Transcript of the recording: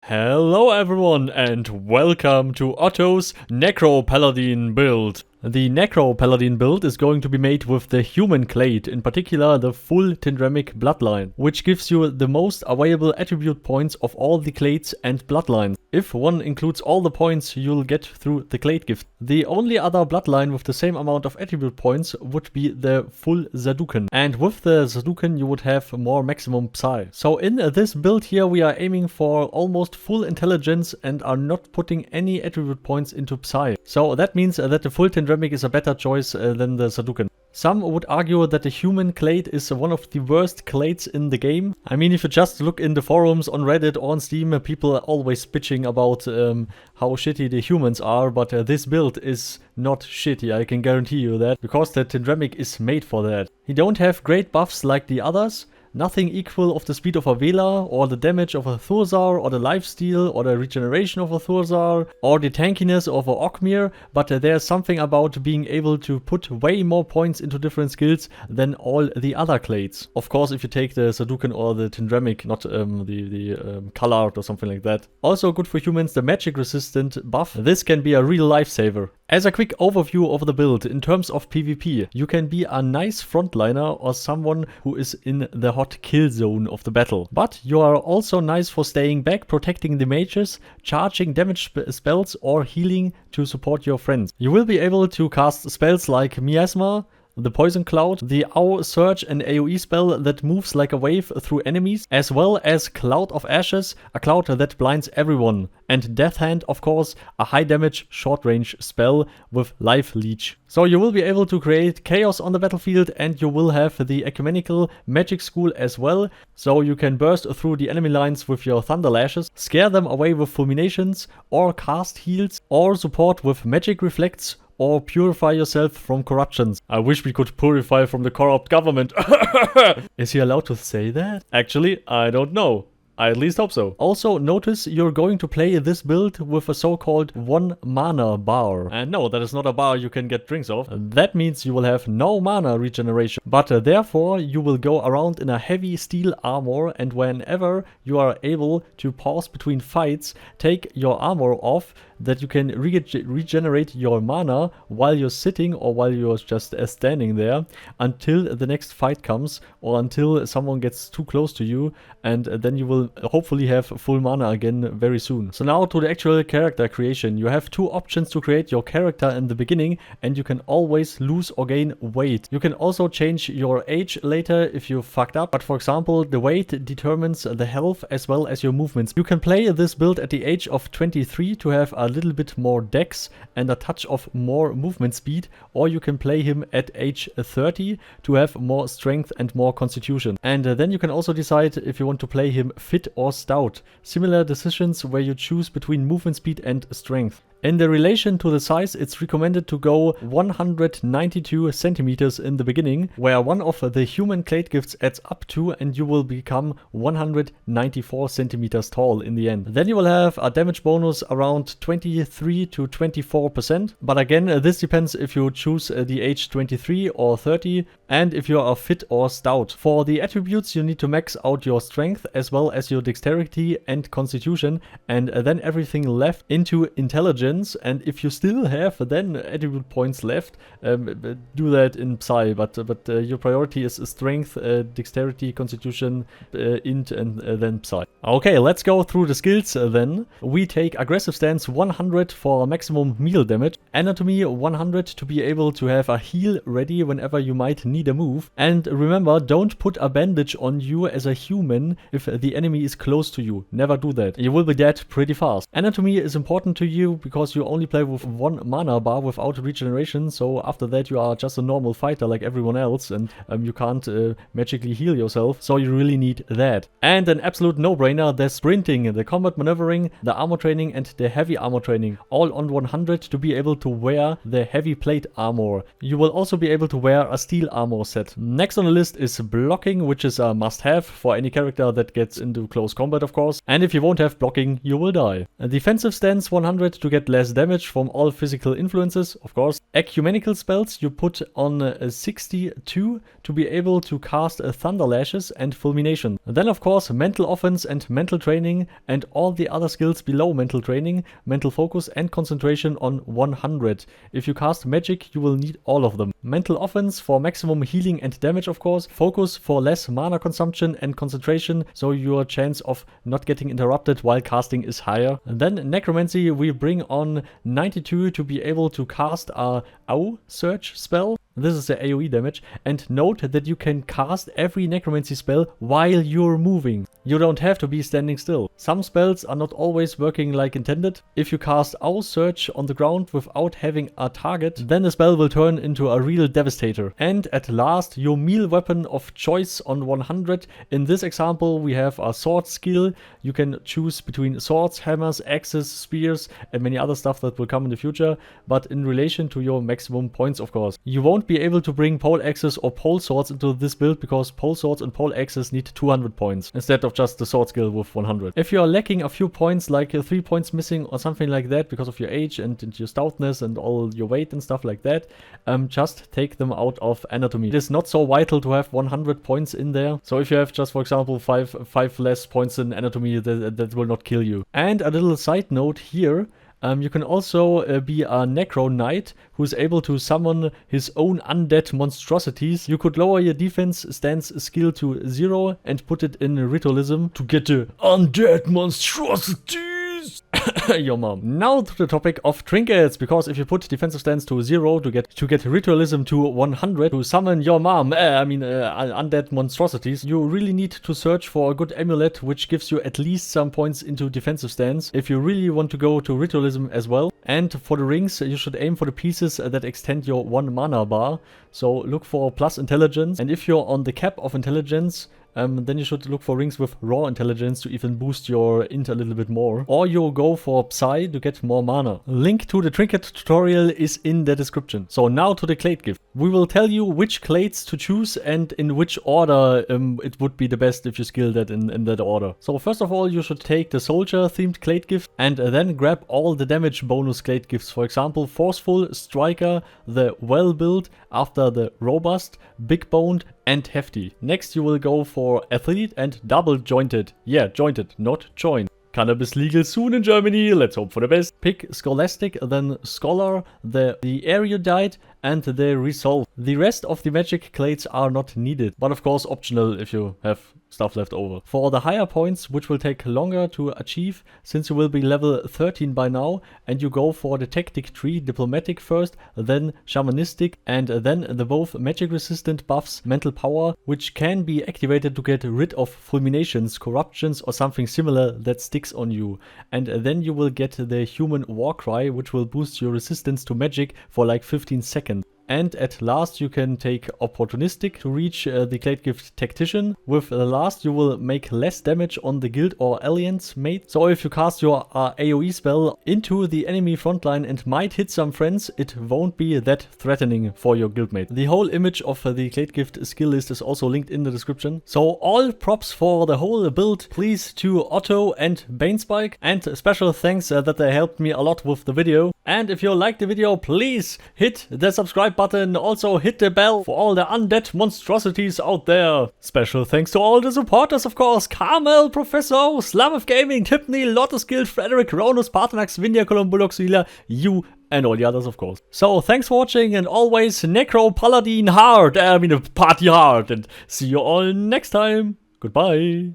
Hello everyone and welcome to Otto's Necro Paladin Build. The Necro Paladin build is going to be made with the human clade, in particular the full Tindremic bloodline, which gives you the most available attribute points of all the clades and bloodlines. If one includes all the points you'll get through the clade gift. The only other bloodline with the same amount of attribute points would be the full Zadukan. And with the Zadukan you would have more maximum Psy. So in this build here we are aiming for almost full intelligence and are not putting any attribute points into Psy. So that means that the full Tindremic is a better choice than the Zadukan. Some would argue that the human clade is one of the worst clades in the game. I mean, if you just look in the forums on Reddit or on Steam, people are always bitching about how shitty the humans are, but this build is not shitty, I can guarantee you that, because the Tindremic is made for that. You don't have great buffs like the others. Nothing equal of the speed of a Vela, or the damage of a Thurzar, or the lifesteal, or the regeneration of a Thurzar, or the tankiness of a Ogmir, but there's something about being able to put way more points into different skills than all the other clades. Of course, if you take the Zadukan or the Tindremic, not the Colored or something like that. Also good for humans, the magic resistant buff. This can be a real lifesaver. As a quick overview of the build, in terms of PvP, you can be a nice frontliner or someone who is in the hot kill zone of the battle. But you are also nice for staying back, protecting the mages, charging damage spells or healing to support your friends. You will be able to cast spells like Miasma, the Poison Cloud, the Owl Surge and AoE spell that moves like a wave through enemies, as well as Cloud of Ashes, a cloud that blinds everyone, and Death Hand, of course, a high damage short range spell with Life Leech. So you will be able to create chaos on the battlefield, and you will have the Ecumenical Magic School as well, so you can burst through the enemy lines with your Thunder Lashes, scare them away with Fulminations, or cast heals, or support with Magic Reflects, or purify yourself from corruptions. I wish we could purify from the corrupt government. Is he allowed to say that? Actually, I don't know. I at least hope so. Also, notice you're going to play this build with a so-called 1 mana bar. And no, that is not a bar you can get drinks off. That means you will have no mana regeneration. But therefore, you will go around in a heavy steel armor, and whenever you are able to pause between fights, take your armor off, that you can regenerate your mana while you're sitting or while you're just standing there until the next fight comes, or until someone gets too close to you, and then you will hopefully have full mana again very soon. So now to the actual character creation. You have two options to create your character in the beginning, and you can always lose or gain weight. You can also change your age later if you fucked up, but for example the weight determines the health as well as your movements. You can play this build at the age of 23 to have a little bit more dex and a touch of more movement speed, or you can play him at age 30 to have more strength and more constitution. And then you can also decide if you want to play him fit or stout. Similar decisions where you choose between movement speed and strength. In the relation to the size, it's recommended to go 192 centimeters in the beginning, where one of the human clade gifts adds up to, and you will become 194 centimeters tall in the end. Then you will have a damage bonus around 23 to 24%. But again, this depends if you choose the age 23 or 30, and if you are fit or stout. For the attributes, you need to max out your strength as well as your dexterity and constitution, and then everything left into intelligence. And if you still have then attribute points left, do that in Psy, but your priority is strength, dexterity, constitution, int, and then Psy. Okay, let's go through the skills then. We take aggressive stance 100 for maximum meal damage, anatomy 100 to be able to have a heal ready whenever you might need a move, and remember, don't put a bandage on you as a human if the enemy is close to you. Never do that. You will be dead pretty fast. Anatomy is important to you because you only play with 1 mana bar without regeneration, so after that you are just a normal fighter like everyone else, and you can't magically heal yourself, so you really need that. And an absolute no-brainer, the sprinting, the combat maneuvering, the armor training, and the heavy armor training, all on 100 to be able to wear the heavy plate armor. You will also be able to wear a steel armor set. Next on the list is blocking, which is a must-have for any character that gets into close combat, of course, and if you won't have blocking, you will die. A defensive stance 100 to get get less damage from all physical influences, of course. Ecumenical spells you put on 62 to be able to cast Thunder Lashes and Fulmination. Then of course Mental Offense and Mental Training and all the other skills below Mental Training, Mental Focus and Concentration on 100. If you cast Magic you will need all of them. Mental Offense for maximum healing and damage of course, Focus for less mana consumption and concentration so your chance of not getting interrupted while casting is higher. And then Necromancy we bring on 92 to be able to cast a AoE search spell. This is the AoE damage, and note that you can cast every Necromancy spell while you're moving. You don't have to be standing still. Some spells are not always working like intended. If you cast AoE search on the ground without having a target, then the spell will turn into a real devastator. And at last, your melee weapon of choice on 100. In this example, we have a sword skill. You can choose between swords, hammers, axes, spears, and many other stuff that will come in the future, but in relation to your maximum points, of course. You won't be able to bring pole axes or pole swords into this build because pole swords and pole axes need 200 points instead of just the sword skill with 100. If you are lacking a few points, like 3 points missing or something like that because of your age and your stoutness and all your weight and stuff like that, just take them out of anatomy. It is not so vital to have 100 points in there. So if you have just, for example, 5 less points in anatomy, that will not kill you. And a little side note here, you can also be a Necro Knight who's able to summon his own undead monstrosities. You could lower your defense stance skill to 0 and put it in ritualism to get the undead monstrosities. Your mom. Now to the topic of trinkets, because if you put defensive stance to 0 to get ritualism to 100 to summon your mom, undead monstrosities, you really need to search for a good amulet which gives you at least some points into defensive stance if you really want to go to ritualism as well. And for the rings, you should aim for the pieces that extend your 1 mana bar. So look for plus intelligence, and if you're on the cap of intelligence, then you should look for rings with raw intelligence to even boost your int a little bit more. Or you go for Psy to get more mana. Link to the trinket tutorial is in the description. So now to the Clade gift. We will tell you which clades to choose and in which order it would be the best if you skill that in that order. So first of all, you should take the soldier themed Clade gift and then grab all the damage bonus Clade gifts. For example, Forceful, Striker, the Well Build, after the Robust, Big Boned, and Hefty. Next you will go for Athlete and Double Jointed. Yeah, jointed, not joined. Cannabis legal soon in Germany, let's hope for the best. Pick Scholastic, then Scholar, the Erudite, and the Resolve. The rest of the magic clades are not needed, but of course optional if you have stuff left over. For the higher points, which will take longer to achieve, since you will be level 13 by now, and you go for the tactic tree, Diplomatic first, then Shamanistic, and then the both magic resistant buffs, Mental Power, which can be activated to get rid of fulminations, corruptions, or something similar that sticks on you. And then you will get the Human Warcry, which will boost your resistance to magic for like 15 seconds. And at last you can take Opportunistic to reach the Clade gift Tactician. With the last you will make less damage on the guild or alliance mate. So if you cast your AoE spell into the enemy frontline and might hit some friends, it won't be that threatening for your guildmate. The whole image of the Clade gift skill list is also linked in the description. So all props for the whole build please to Otto and Banespike, and special thanks that they helped me a lot with the video. And if you liked the video, please hit the subscribe button, also hit the bell for all the undead monstrosities out there. Special thanks to all the supporters, of course: Carmel, Professor, Slamov Gaming, Tipney, Lotus Guild, Frederick, Ronus, Partenax, Vindia, Columbuloxila, you, and all the others, of course. So thanks for watching, and always Necro Paladin hard, party hard, and see you all next time. Goodbye.